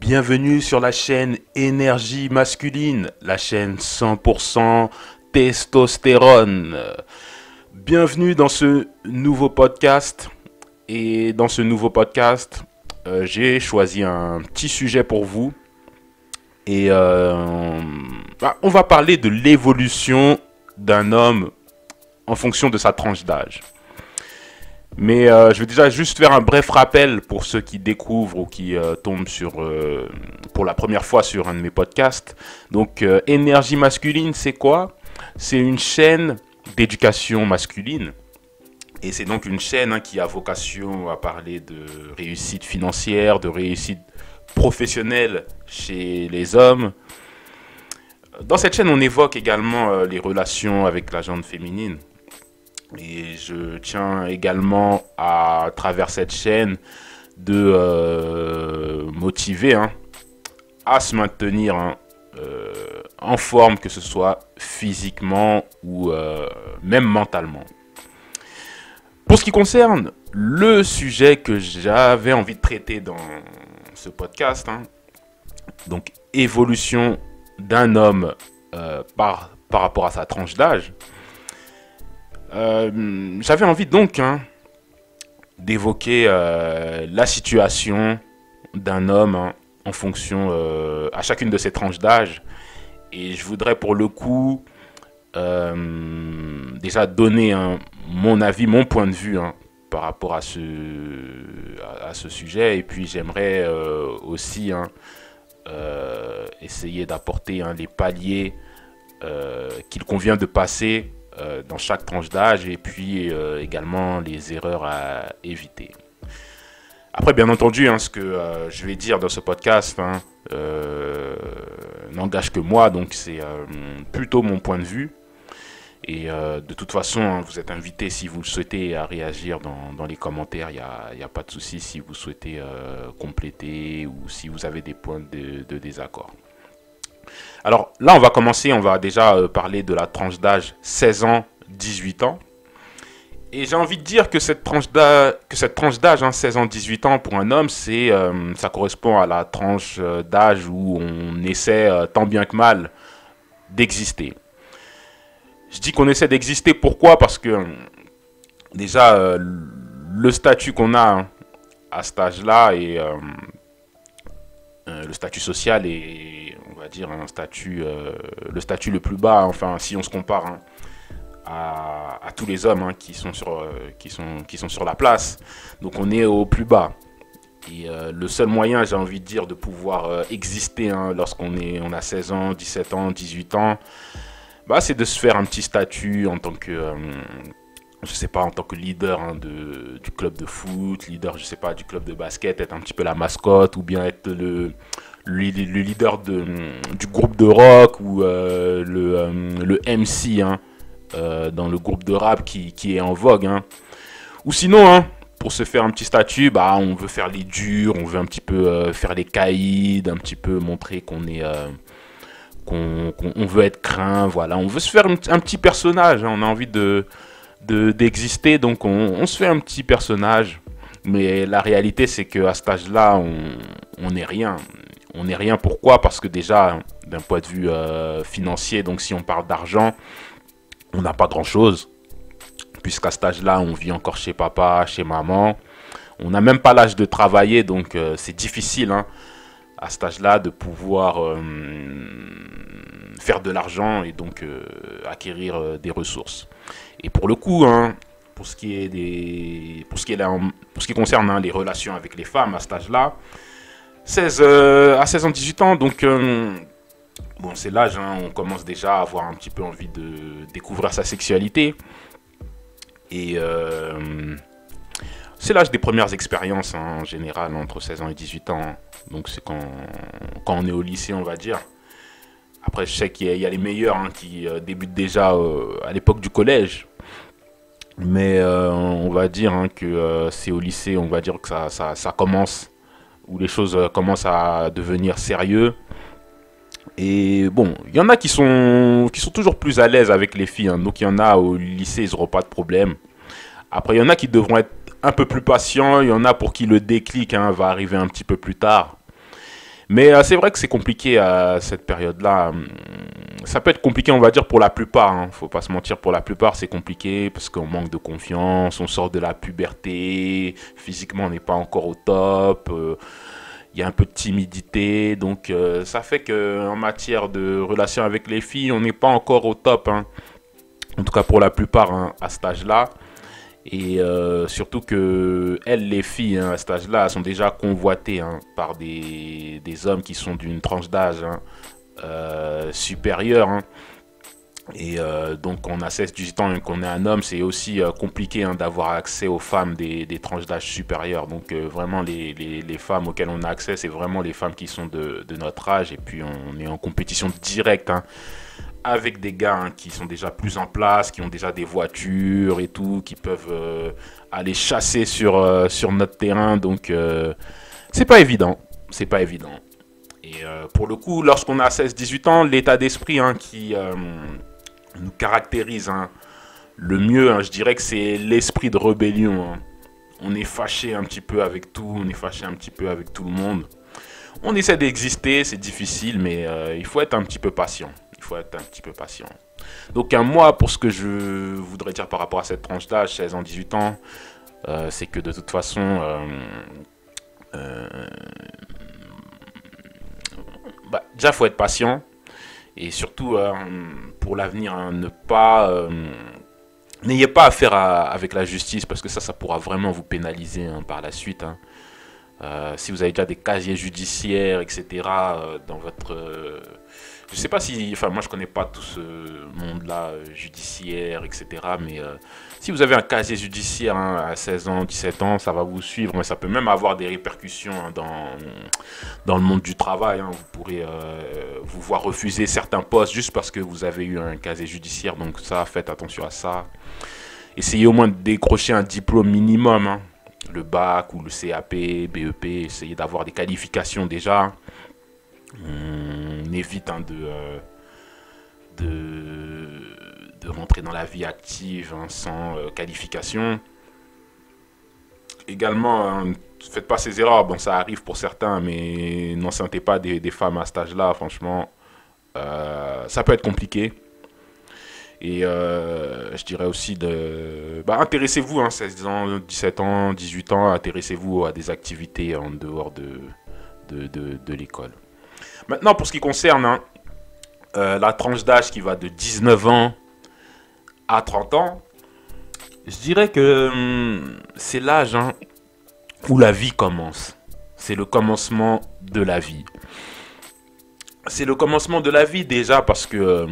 Bienvenue sur la chaîne Énergie Masculine, la chaîne 100% testostérone. Bienvenue dans ce nouveau podcast. Et dans ce nouveau podcast, j'ai choisi un petit sujet pour vous. Et on va parler de l'évolution d'un homme en fonction de sa tranche d'âge. Mais je vais déjà juste faire un bref rappel pour ceux qui découvrent ou qui tombent pour la première fois sur un de mes podcasts. Donc, Énergie Masculine, c'est quoi? C'est une chaîne d'éducation masculine. Et c'est donc une chaîne qui a vocation à parler de réussite financière, de réussite professionnelle chez les hommes. Dans cette chaîne, on évoque également les relations avec la gente féminine. Et je tiens également à travers cette chaîne de motiver à se maintenir en forme, que ce soit physiquement ou même mentalement. Pour ce qui concerne le sujet que j'avais envie de traiter dans ce podcast, donc évolution d'un homme par rapport à sa tranche d'âge, j'avais envie donc d'évoquer la situation d'un homme en fonction à chacune de ses tranches d'âge. Et je voudrais pour le coup déjà donner mon avis, mon point de vue par rapport à ce sujet. Et puis j'aimerais aussi essayer d'apporter les paliers qu'il convient de passer dans chaque tranche d'âge et puis également les erreurs à éviter. Après, bien entendu, ce que je vais dire dans ce podcast n'engage que moi, donc c'est plutôt mon point de vue. Et de toute façon, vous êtes invité si vous souhaitez à réagir dans les commentaires, il n'y a pas de souci si vous souhaitez compléter ou si vous avez des points de désaccord. Alors là, on va commencer, on va déjà parler de la tranche d'âge 16 ans, 18 ans. Et j'ai envie de dire que cette tranche d'âge, 16 ans, 18 ans pour un homme, ça correspond à la tranche d'âge où on essaie tant bien que mal d'exister. Je dis qu'on essaie d'exister, pourquoi? Parce que déjà, le statut qu'on a à cet âge-là et le statut social est, on va dire, le statut le plus bas, enfin, si on se compare à tous les hommes qui sont sur la place. Donc on est au plus bas. Et le seul moyen, j'ai envie de dire, de pouvoir exister lorsqu'on a 16 ans, 17 ans, 18 ans, c'est de se faire un petit statut en tant que, en tant que leader du club de foot, leader, du club de basket, être un petit peu la mascotte, ou bien être le leader du groupe de rock, ou le MC dans le groupe de rap qui est en vogue. Ou sinon, pour se faire un petit statut, on veut faire les durs, on veut un petit peu faire les caïds, un petit peu montrer qu'on est... qu'on veut être craint, voilà. On veut se faire un petit personnage, on a envie d'exister, donc on se fait un petit personnage. Mais la réalité, c'est qu'à cet âge-là, on n'est rien. On n'est rien, pourquoi? Parce que déjà, d'un point de vue financier, donc si on parle d'argent, on n'a pas grand-chose. Puisqu'à cet âge-là, on vit encore chez papa, chez maman. On n'a même pas l'âge de travailler, donc c'est difficile à cet âge-là de pouvoir faire de l'argent et donc acquérir des ressources. Et pour le coup, pour ce qui concerne les relations avec les femmes à cet âge-là, à 16 ans, 18 ans, donc c'est l'âge, on commence déjà à avoir un petit peu envie de découvrir sa sexualité. Et c'est l'âge des premières expériences en général, entre 16 ans et 18 ans. Donc c'est quand on est au lycée, on va dire. Après, je sais qu'il y a les meilleurs qui débutent déjà à l'époque du collège. Mais on va dire que c'est au lycée, on va dire que ça commence, où les choses commencent à devenir sérieux. Et bon, il y en a qui sont toujours plus à l'aise avec les filles. Donc il y en a au lycée, ils n'auront pas de problème. Après, il y en a qui devront être un peu plus patients. Il y en a pour qui le déclic va arriver un petit peu plus tard. Mais c'est vrai que c'est compliqué à cette période-là. Ça peut être compliqué, on va dire, pour la plupart. Hein. Faut pas se mentir, pour la plupart, c'est compliqué parce qu'on manque de confiance, on sort de la puberté, physiquement, on n'est pas encore au top. Il y a un peu de timidité, donc ça fait que en matière de relation avec les filles, on n'est pas encore au top. Hein. En tout cas, pour la plupart, hein, à cet âge-là. Et surtout que elles, les filles, hein, à cet âge-là, sont déjà convoitées hein, par des hommes qui sont d'une tranche d'âge hein, supérieure. Hein. Et donc on a 16-18 ans et qu'on est un homme, c'est aussi compliqué hein, d'avoir accès aux femmes des tranches d'âge supérieures. Donc vraiment les femmes auxquelles on a accès, c'est vraiment les femmes qui sont de notre âge. Et puis on est en compétition directe. Hein, avec des gars hein, qui sont déjà plus en place, qui ont déjà des voitures et tout, qui peuvent aller chasser sur notre terrain. Donc, c'est pas évident. C'est pas évident. Et pour le coup, lorsqu'on a 16-18 ans, l'état d'esprit hein, qui nous caractérise hein, le mieux, hein, je dirais que c'est l'esprit de rébellion. Hein. On est fâché un petit peu avec tout, on est fâché un petit peu avec tout le monde. On essaie d'exister, c'est difficile, mais il faut être un petit peu patient. Il faut être un petit peu patient. Donc moi, pour ce que je voudrais dire par rapport à cette tranche d'âge, 16 ans, 18 ans, c'est que de toute façon, déjà, il faut être patient. Et surtout, pour l'avenir, hein, n'ayez pas affaire avec la justice, parce que ça pourra vraiment vous pénaliser hein, par la suite. Hein. Si vous avez déjà des casiers judiciaires, etc., dans votre... je sais pas si... Enfin, moi, je connais pas tout ce monde-là, judiciaire, etc., mais si vous avez un casier judiciaire hein, à 16 ans, 17 ans, ça va vous suivre, mais ça peut même avoir des répercussions hein, dans le monde du travail. Hein. Vous pourrez vous voir refuser certains postes juste parce que vous avez eu un casier judiciaire, donc ça, faites attention à ça. Essayez au moins de décrocher un diplôme minimum, hein. Le bac ou le CAP, BEP, essayez d'avoir des qualifications déjà. On évite hein, de rentrer dans la vie active hein, sans qualification. Également, hein, ne faites pas ces erreurs. Bon, ça arrive pour certains, mais n'enceintez pas des femmes à cet âge-là. Franchement, ça peut être compliqué. Et je dirais aussi intéressez-vous, hein, 16 ans, 17 ans, 18 ans, intéressez-vous à des activités en dehors de l'école. Maintenant, pour ce qui concerne hein, la tranche d'âge qui va de 19 ans à 30 ans, je dirais que c'est l'âge hein, où la vie commence. C'est le commencement de la vie. C'est le commencement de la vie déjà parce que...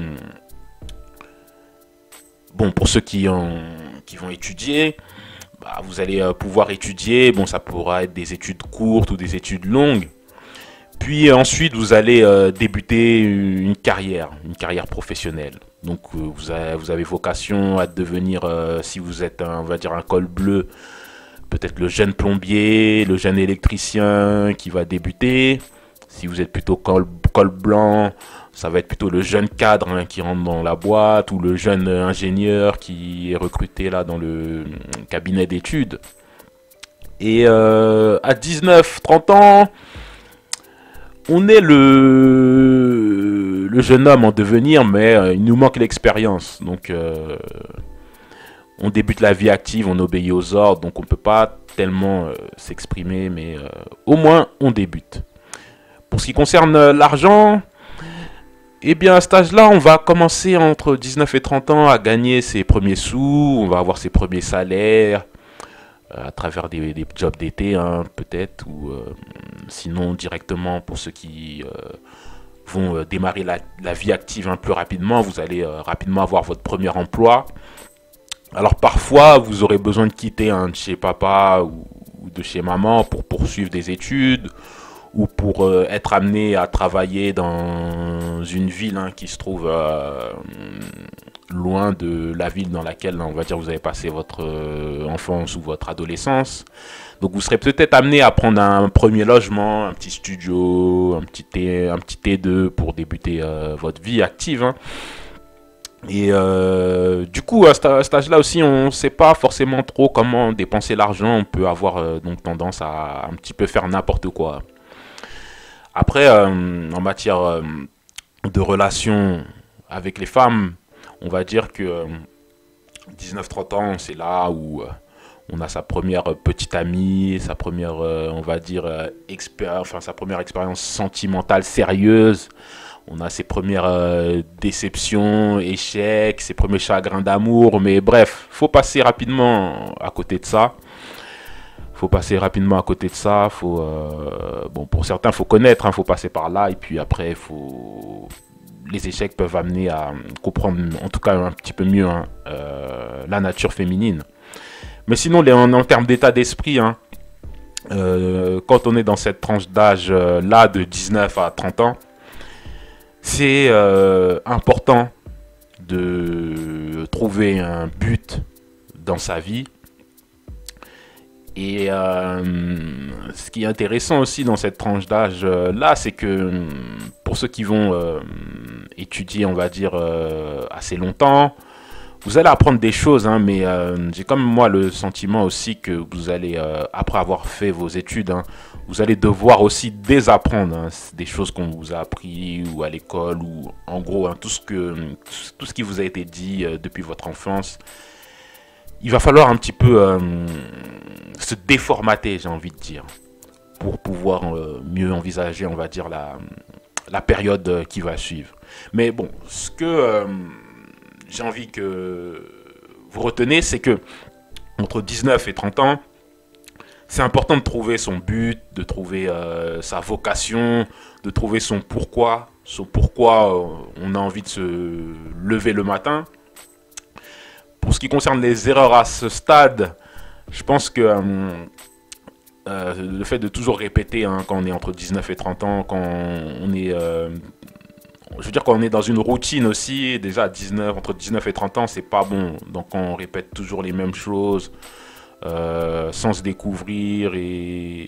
Bon, pour ceux qui vont étudier, vous allez pouvoir étudier. Bon, ça pourra être des études courtes ou des études longues. Puis ensuite, vous allez débuter une carrière professionnelle. Donc, vous avez vocation à devenir, si vous êtes, on va dire, un col bleu, peut-être le jeune plombier, le jeune électricien qui va débuter. Si vous êtes plutôt col blanc, ça va être plutôt le jeune cadre hein, qui rentre dans la boîte ou le jeune ingénieur qui est recruté là dans le cabinet d'études. Et à 19-30 ans, on est le jeune homme en devenir, mais il nous manque l'expérience. Donc, on débute la vie active, on obéit aux ordres, donc on ne peut pas tellement s'exprimer, mais au moins on débute. Pour ce qui concerne l'argent, eh bien, à cet âge-là, on va commencer entre 19 et 30 ans à gagner ses premiers sous, on va avoir ses premiers salaires à travers des jobs d'été, hein, peut-être, ou sinon directement pour ceux qui vont démarrer la vie active un peu rapidement, vous allez rapidement avoir votre premier emploi. Alors parfois, vous aurez besoin de quitter de chez papa ou de chez maman pour poursuivre des études, ou pour être amené à travailler dans une ville hein, qui se trouve loin de la ville dans laquelle, on va dire, vous avez passé votre enfance ou votre adolescence. Donc vous serez peut-être amené à prendre un premier logement, un petit studio, un petit T2 pour débuter votre vie active. Hein. Et du coup, à cet âge-là aussi, on ne sait pas forcément trop comment dépenser l'argent. On peut avoir donc tendance à un petit peu faire n'importe quoi. Après, en matière de relations avec les femmes, on va dire que 19-30 ans, c'est là où on a sa première petite amie, sa première, on va dire, sa première expérience sentimentale sérieuse. On a ses premières déceptions, échecs, ses premiers chagrins d'amour. Mais bref, faut passer rapidement à côté de ça. Faut passer rapidement à côté de ça. Bon, pour certains, faut connaître, faut passer par là. Et puis après, les échecs peuvent amener à comprendre, en tout cas un petit peu mieux, la nature féminine. Mais sinon, en termes d'état d'esprit, quand on est dans cette tranche d'âge là de 19 à 30 ans, c'est important de trouver un but dans sa vie. Et ce qui est intéressant aussi dans cette tranche d'âge là, c'est que pour ceux qui vont étudier, on va dire, assez longtemps, vous allez apprendre des choses, mais j'ai comme moi le sentiment aussi que vous allez, après avoir fait vos études, vous allez devoir aussi désapprendre des choses qu'on vous a appris ou à l'école ou en gros tout ce qui vous a été dit depuis votre enfance. Il va falloir un petit peu se déformater, j'ai envie de dire, pour pouvoir mieux envisager, on va dire, la période qui va suivre. Mais bon, ce que j'ai envie que vous retenez, c'est que entre 19 et 30 ans, c'est important de trouver son but, de trouver sa vocation, de trouver son pourquoi on a envie de se lever le matin. Pour ce qui concerne les erreurs à ce stade, je pense que le fait de toujours répéter quand on est entre 19 et 30 ans, quand on est... je veux dire, quand on est dans une routine aussi, déjà entre 19 et 30 ans, c'est pas bon. Donc on répète toujours les mêmes choses, sans se découvrir.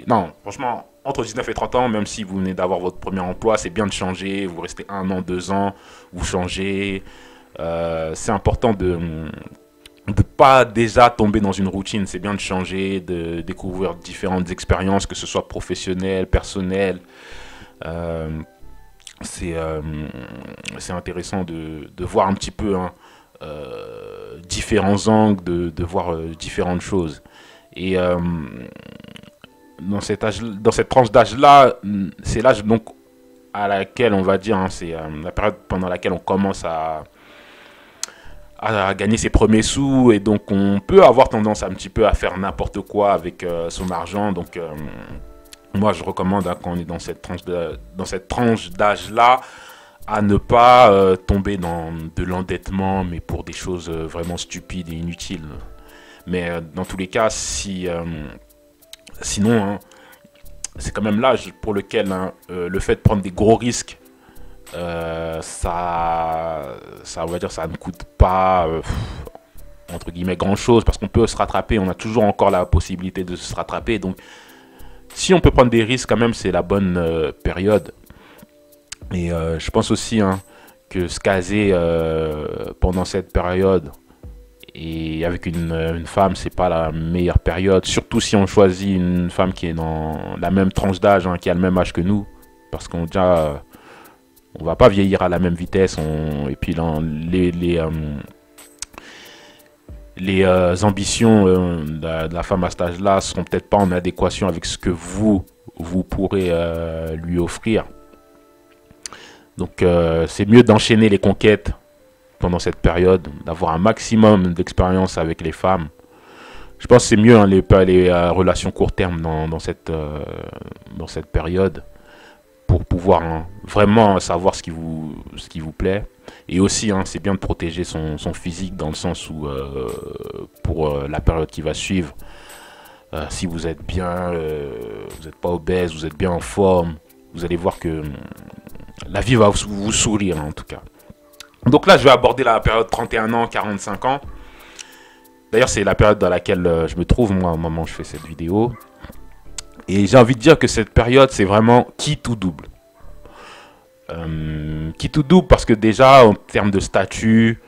Non, franchement, entre 19 et 30 ans, même si vous venez d'avoir votre premier emploi, c'est bien de changer. Vous restez 1 an, 2 ans, vous changez. C'est important de pas déjà tomber dans une routine. C'est bien de changer, de découvrir différentes expériences, que ce soit professionnelles, personnelles. C'est intéressant de voir un petit peu différents angles, de voir différentes choses. Et dans cette tranche d'âge-là, c'est l'âge donc à laquelle on va dire, c'est la période pendant laquelle on commence à gagner ses premiers sous, et donc on peut avoir tendance un petit peu à faire n'importe quoi avec son argent. Donc moi je recommande, quand on est dans cette tranche d'âge là, à ne pas tomber dans de l'endettement, mais pour des choses vraiment stupides et inutiles. Mais dans tous les cas, sinon c'est quand même l'âge pour lequel le fait de prendre des gros risques, ça on va dire, ça ne coûte pas entre guillemets grand chose, parce qu'on peut se rattraper, on a toujours encore la possibilité de se rattraper. Donc si on peut prendre des risques quand même, c'est la bonne période. Et je pense aussi que se caser pendant cette période et avec une femme, c'est pas la meilleure période, surtout si on choisit une femme qui est dans la même tranche d'âge, qui a le même âge que nous, parce qu'on déjà on va pas vieillir à la même vitesse, et puis les ambitions de la femme à cet âge-là seront peut-être pas en adéquation avec ce que vous pourrez lui offrir. Donc c'est mieux d'enchaîner les conquêtes pendant cette période, d'avoir un maximum d'expérience avec les femmes. Je pense que c'est mieux les relations court terme dans cette période, pour pouvoir vraiment savoir ce qui vous plaît. Et aussi, c'est bien de protéger son physique, dans le sens où, pour la période qui va suivre, si vous êtes bien, vous n'êtes pas obèse, vous êtes bien en forme, vous allez voir que la vie va vous sourire, en tout cas. Donc là, je vais aborder la période 31 ans, 45 ans. D'ailleurs, c'est la période dans laquelle je me trouve, moi, au moment où je fais cette vidéo. Et j'ai envie de dire que cette période, c'est vraiment quitte ou double. Quitte ou double parce que déjà, en termes de statut,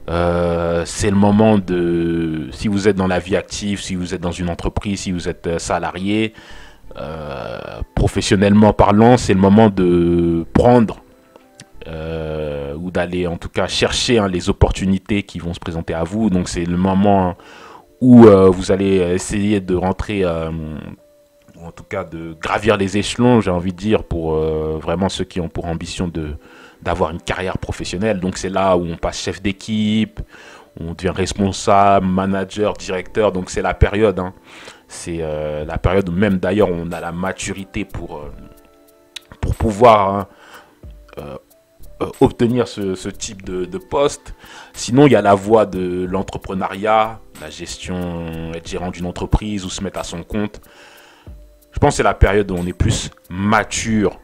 c'est le moment de... Si vous êtes dans la vie active, si vous êtes dans une entreprise, si vous êtes salarié, Professionnellement parlant, c'est le moment de prendre ou d'aller en tout cas chercher les opportunités qui vont se présenter à vous. Donc c'est le moment où vous allez essayer de rentrer, ou en tout cas de gravir les échelons, j'ai envie de dire, pour vraiment ceux qui ont pour ambition d'avoir une carrière professionnelle. Donc c'est là où on passe chef d'équipe, on devient responsable, manager, directeur. Donc c'est la période, hein. C'est la période où même d'ailleurs on a la maturité pour pouvoir, hein, obtenir ce type de poste. Sinon, il y a la voie de l'entrepreneuriat, la gestion, être gérant d'une entreprise ou se mettre à son compte. Je pense que c'est la période où on est plus mature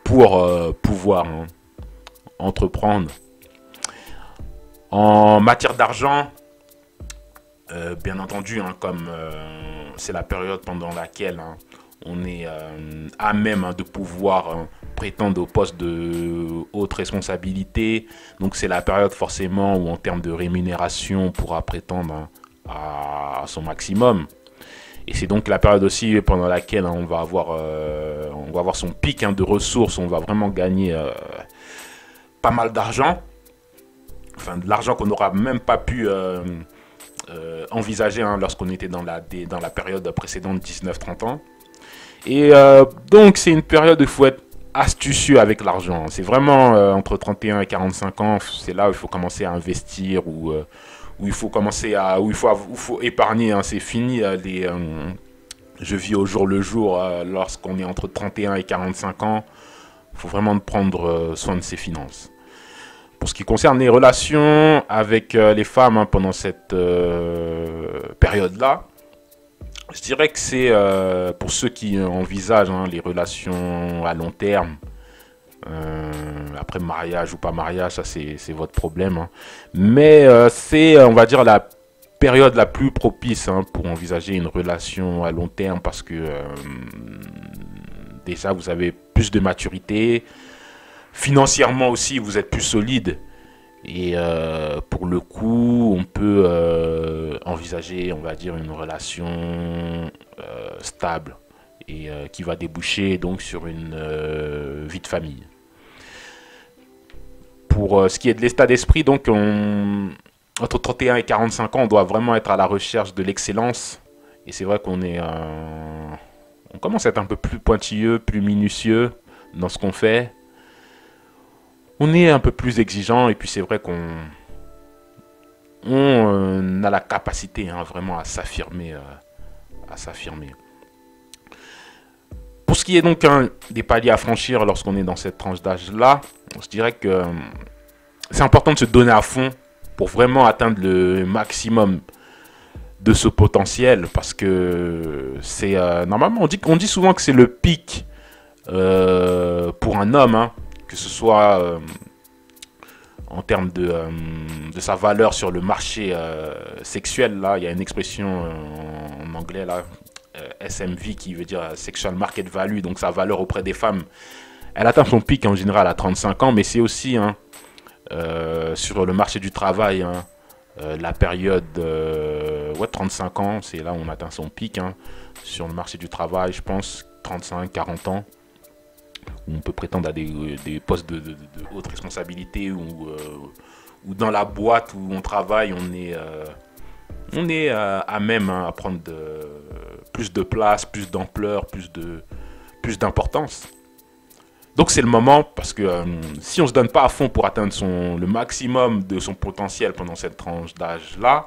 pour pouvoir, hein, entreprendre. En matière d'argent, bien entendu, hein, comme c'est la période pendant laquelle, hein, on est à même, hein, de pouvoir, prétendre au poste de haute responsabilité. Donc c'est la période forcément où en termes de rémunération on pourra prétendre, hein, à son maximum. Et c'est donc la période aussi pendant laquelle, hein, on va avoir son pic, hein, de ressources, on va vraiment gagner pas mal d'argent. Enfin, de l'argent qu'on n'aura même pas pu envisager, hein, lorsqu'on était dans la période précédente, 19-30 ans. Et donc c'est une période où il faut être astucieux avec l'argent. C'est vraiment entre 31 et 45 ans, c'est là où il faut commencer à investir, où il faut commencer où il faut épargner, hein. C'est fini je vis au jour le jour lorsqu'on est entre 31 et 45 ans. Il faut vraiment prendre soin de ses finances. Pour ce qui concerne les relations avec les femmes, hein, pendant cette période-là, je dirais que c'est pour ceux qui envisagent, hein, les relations à long terme, après mariage ou pas mariage, ça c'est votre problème, hein. Mais c'est, on va dire, la période la plus propice, hein, pour envisager une relation à long terme parce que déjà vous avez plus de maturité, financièrement aussi vous êtes plus solide. Et pour le coup, on peut envisager, on va dire, une relation stable et qui va déboucher donc sur une vie de famille. Pour ce qui est de l'état d'esprit, donc entre 31 et 45 ans, on doit vraiment être à la recherche de l'excellence. Et c'est vrai on commence à être un peu plus pointilleux, plus minutieux dans ce qu'on fait. On est un peu plus exigeant et puis c'est vrai qu'on a la capacité, hein, vraiment à s'affirmer. Pour ce qui est donc, hein, des paliers à franchir lorsqu'on est dans cette tranche d'âge-là, je dirais que c'est important de se donner à fond pour vraiment atteindre le maximum de ce potentiel parce que c'est normalement on dit souvent que c'est le pic pour un homme, hein, que ce soit en termes de sa valeur sur le marché sexuel. Là, il y a une expression en anglais là, SMV, qui veut dire Sexual Market Value, donc sa valeur auprès des femmes. Elle atteint son pic en général à 35 ans, mais c'est aussi, hein, sur le marché du travail, hein, la période 35 ans, c'est là où on atteint son pic, hein, sur le marché du travail, je pense 35-40 ans, où on peut prétendre à des postes de haute responsabilité, ou dans la boîte où on travaille, on est à même, hein, à prendre plus de place, plus d'ampleur, plus d'importance. Donc c'est le moment, parce que si on ne se donne pas à fond pour atteindre le maximum de son potentiel pendant cette tranche d'âge-là,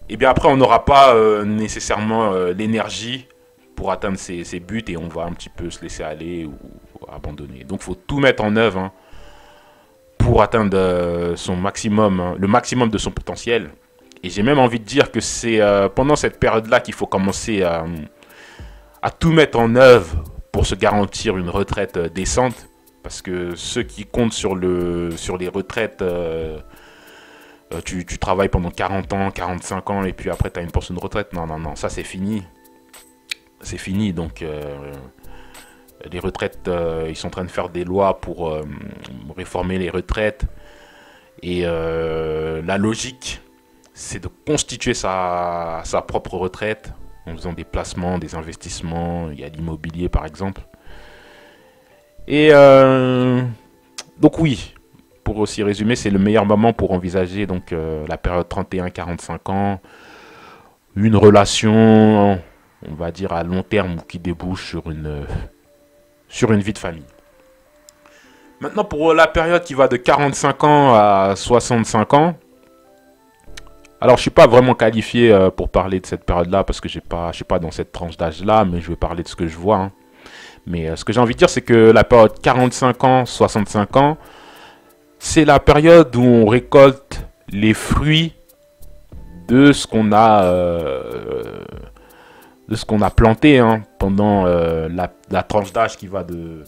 et bien après on n'aura pas nécessairement l'énergie pour atteindre ses buts et on va un petit peu se laisser aller ou abandonner. Donc il faut tout mettre en œuvre, hein, pour atteindre son maximum, hein, le maximum de son potentiel. Et j'ai même envie de dire que c'est pendant cette période-là qu'il faut commencer à tout mettre en œuvre pour se garantir une retraite décente. Parce que ceux qui comptent sur les retraites, tu travailles pendant 40 ans, 45 ans, et puis après tu as une pension de retraite. Non, non, non, ça c'est fini. C'est fini, donc les retraites, ils sont en train de faire des lois pour réformer les retraites. Et la logique, c'est de constituer sa propre retraite en faisant des placements, des investissements. Il y a l'immobilier par exemple. Et donc oui, pour aussi résumer, c'est le meilleur moment pour envisager donc la période 31-45 ans, une relation, on va dire à long terme, qui débouche sur une vie de famille. Maintenant, pour la période qui va de 45 ans à 65 ans, alors je suis pas vraiment qualifié pour parler de cette période-là parce que je suis pas dans cette tranche d'âge-là, mais je vais parler de ce que je vois, hein. Mais ce que j'ai envie de dire, c'est que la période 45 ans, 65 ans, c'est la période où on récolte les fruits de ce qu'on a planté, hein, pendant la tranche d'âge qui va de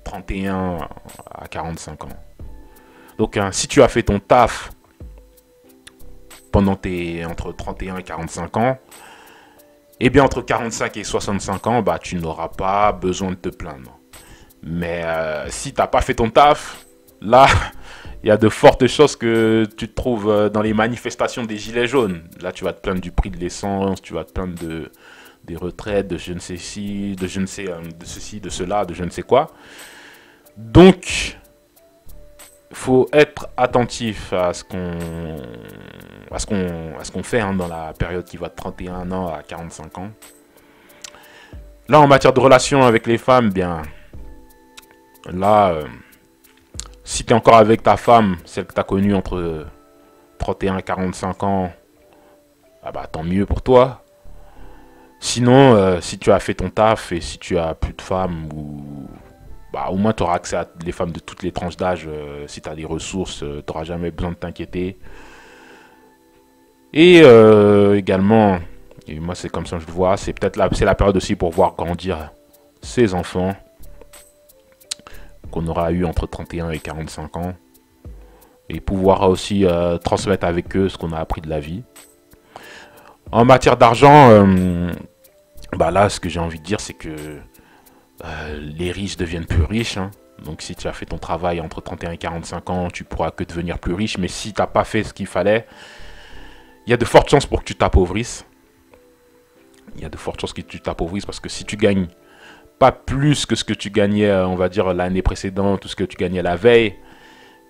31 à 45 ans. Donc hein, si tu as fait ton taf pendant tes entre 31 et 45 ans, et bien entre 45 et 65 ans, bah tu n'auras pas besoin de te plaindre. Mais si tu n'as pas fait ton taf, là, il y a de fortes chances que tu te trouves dans les manifestations des gilets jaunes. Là, tu vas te plaindre du prix de l'essence, tu vas te plaindre des retraites, de je ne sais si, de je ne sais, de ceci, de cela, de je ne sais quoi. Donc, faut être attentif à ce qu'on fait, hein, dans la période qui va de 31 ans à 45 ans. Là, en matière de relations avec les femmes, bien, là, si tu es encore avec ta femme, celle que tu as connue entre 31 et 45 ans, ah bah, tant mieux pour toi. Sinon, si tu as fait ton taf et si tu as plus de femmes, ou bah, au moins tu auras accès à les femmes de toutes les tranches d'âge. Si tu as des ressources, tu n'auras jamais besoin de t'inquiéter. Et également, et moi c'est comme ça que je le vois, c'est peut-être c'est la période aussi pour voir grandir ses enfants qu'on aura eu entre 31 et 45 ans. Et pouvoir aussi transmettre avec eux ce qu'on a appris de la vie. En matière d'argent, bah là, ce que j'ai envie de dire, c'est que les riches deviennent plus riches, hein. Donc si tu as fait ton travail entre 31 et 45 ans, tu pourras que devenir plus riche. Mais si tu n'as pas fait ce qu'il fallait, il y a de fortes chances pour que tu t'appauvrisses. Il y a de fortes chances que tu t'appauvrisses parce que si tu gagnes pas plus que ce que tu gagnais, on va dire, l'année précédente, tout ce que tu gagnais la veille,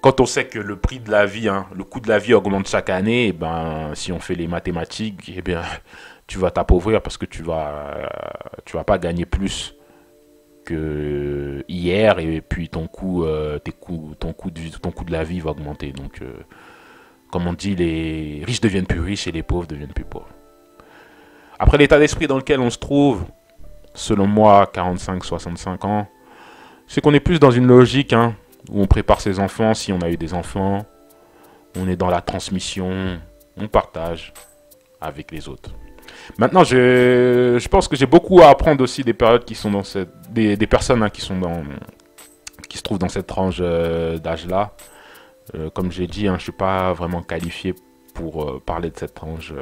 quand on sait que le prix de la vie, hein, le coût de la vie augmente chaque année, et ben, si on fait les mathématiques, eh bien, tu vas t'appauvrir parce que tu vas pas gagner plus que hier, et puis ton coût de la vie va augmenter. Donc, comme on dit, les riches deviennent plus riches et les pauvres deviennent plus pauvres. Après, l'état d'esprit dans lequel on se trouve, selon moi, 45-65 ans, c'est qu'on est plus dans une logique, hein, où on prépare ses enfants, si on a eu des enfants, on est dans la transmission, on partage avec les autres. Maintenant, je pense que j'ai beaucoup à apprendre aussi des périodes qui sont dans des personnes, hein, qui se trouvent dans cette tranche d'âge-là. Comme j'ai dit, hein, je ne suis pas vraiment qualifié pour parler de cette tranche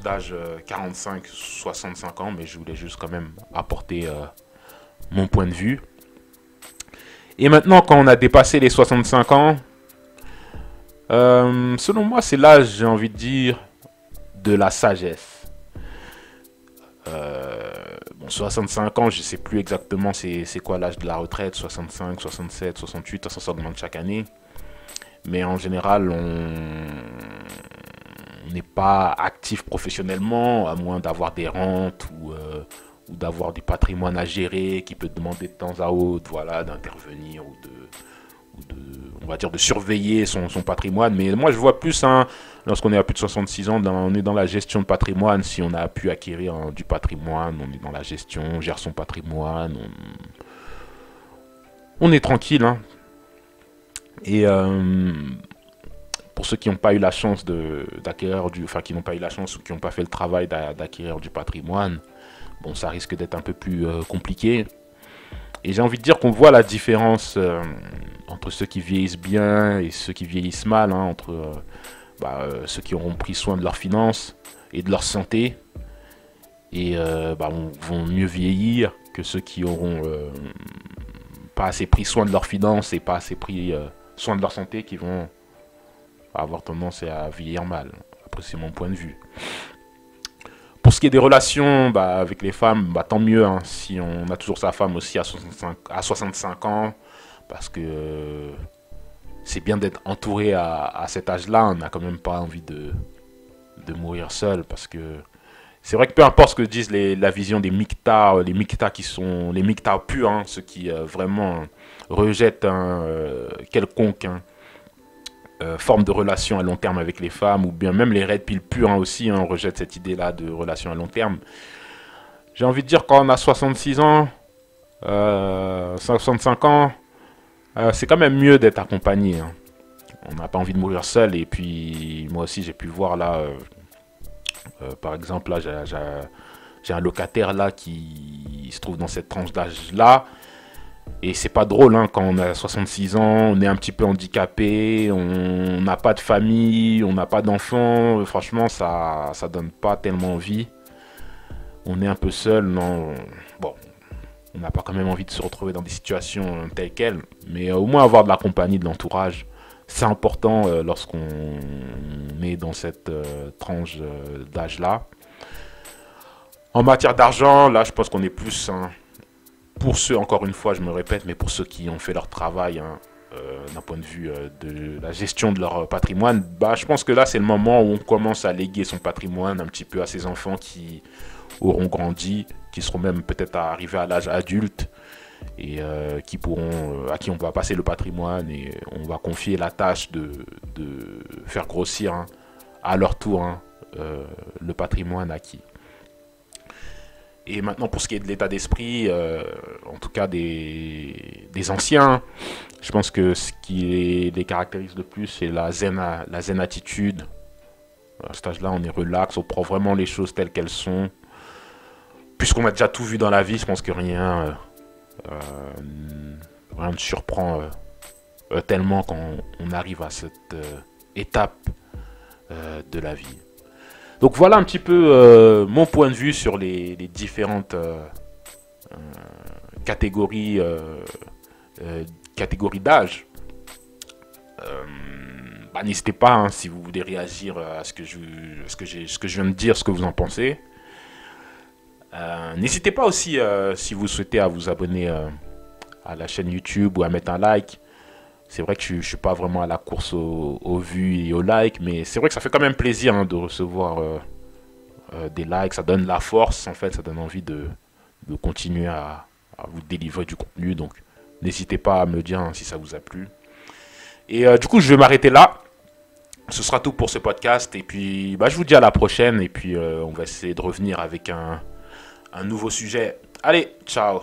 d'âge 45-65 ans, mais je voulais juste quand même apporter mon point de vue. Et maintenant, quand on a dépassé les 65 ans, selon moi, c'est l'âge, j'ai envie de dire, de la sagesse. Bon, 65 ans, je ne sais plus exactement c'est quoi l'âge de la retraite, 65, 67, 68, ça augmente chaque année. Mais en général, on n'est pas actif professionnellement, à moins d'avoir des rentes ou d'avoir du patrimoine à gérer qui peut demander de temps à autre, voilà, d'intervenir ou on va dire de surveiller son patrimoine. Mais moi je vois plus, hein, lorsqu'on est à plus de 66 ans, on est dans la gestion de patrimoine. Si on a pu acquérir, hein, du patrimoine, on est dans la gestion, on gère son patrimoine, on est tranquille, hein. Et pour ceux qui n'ont pas eu la chance qui n'ont pas eu la chance ou qui n'ont pas fait le travail d'acquérir du patrimoine, bon, ça risque d'être un peu plus compliqué. Et j'ai envie de dire qu'on voit la différence entre ceux qui vieillissent bien et ceux qui vieillissent mal, hein, entre ceux qui auront pris soin de leurs finances et de leur santé et vont mieux vieillir que ceux qui auront pas assez pris soin de leurs finances et pas assez pris soin de leur santé, qui vont avoir tendance à vieillir mal. Après, c'est mon point de vue. Pour ce qui est des relations avec les femmes, tant mieux hein, si on a toujours sa femme aussi à 65 ans, parce que c'est bien d'être entouré à cet âge-là. On n'a quand même pas envie de mourir seul, parce que c'est vrai que peu importe ce que disent la vision des Miqta, les Miqta qui sont les Miqta purs, hein, ceux qui vraiment rejettent quelconque forme de relation à long terme avec les femmes, ou bien même les red pill purs aussi rejettent cette idée-là de relation à long terme. J'ai envie de dire, quand on a 66 ans, 65 ans, c'est quand même mieux d'être accompagné. Hein. On n'a pas envie de mourir seul, et puis moi aussi j'ai pu voir là, par exemple, là j'ai un locataire là qui se trouve dans cette tranche d'âge là. Et c'est pas drôle hein, quand on a 66 ans, on est un petit peu handicapé, on n'a pas de famille, on n'a pas d'enfants. Franchement, ça donne pas tellement envie. On est un peu seul, non. Bon, on n'a pas quand même envie de se retrouver dans des situations telles quelles. Mais au moins avoir de la compagnie, de l'entourage, c'est important lorsqu'on est dans cette tranche d'âge là. En matière d'argent, là je pense qu'on est plus... Hein, pour ceux, encore une fois, je me répète, mais pour ceux qui ont fait leur travail hein, d'un point de vue de la gestion de leur patrimoine, je pense que là, c'est le moment où on commence à léguer son patrimoine un petit peu à ses enfants qui auront grandi, qui seront même peut-être arrivés à l'âge adulte et qui pourront, à qui on va passer le patrimoine et on va confier la tâche de faire grossir hein, à leur tour hein, le patrimoine acquis. Et maintenant, pour ce qui est de l'état d'esprit, en tout cas des anciens, je pense que ce qui les caractérise le plus, c'est la zen attitude. À cet âge-là, on est relax, on prend vraiment les choses telles qu'elles sont. Puisqu'on a déjà tout vu dans la vie, je pense que rien ne surprend tellement quand on arrive à cette étape de la vie. Donc voilà un petit peu mon point de vue sur les différentes catégories d'âge. N'hésitez pas hein, si vous voulez réagir à ce que je viens de dire, ce que vous en pensez. N'hésitez pas aussi si vous souhaitez à vous abonner à la chaîne YouTube ou à mettre un like. C'est vrai que je ne suis pas vraiment à la course aux vues et aux likes, mais c'est vrai que ça fait quand même plaisir hein, de recevoir des likes. Ça donne la force, en fait, ça donne envie de continuer à vous délivrer du contenu. Donc, n'hésitez pas à me dire hein, si ça vous a plu. Et du coup, je vais m'arrêter là. Ce sera tout pour ce podcast. Et puis, je vous dis à la prochaine. Et puis, on va essayer de revenir avec un nouveau sujet. Allez, ciao!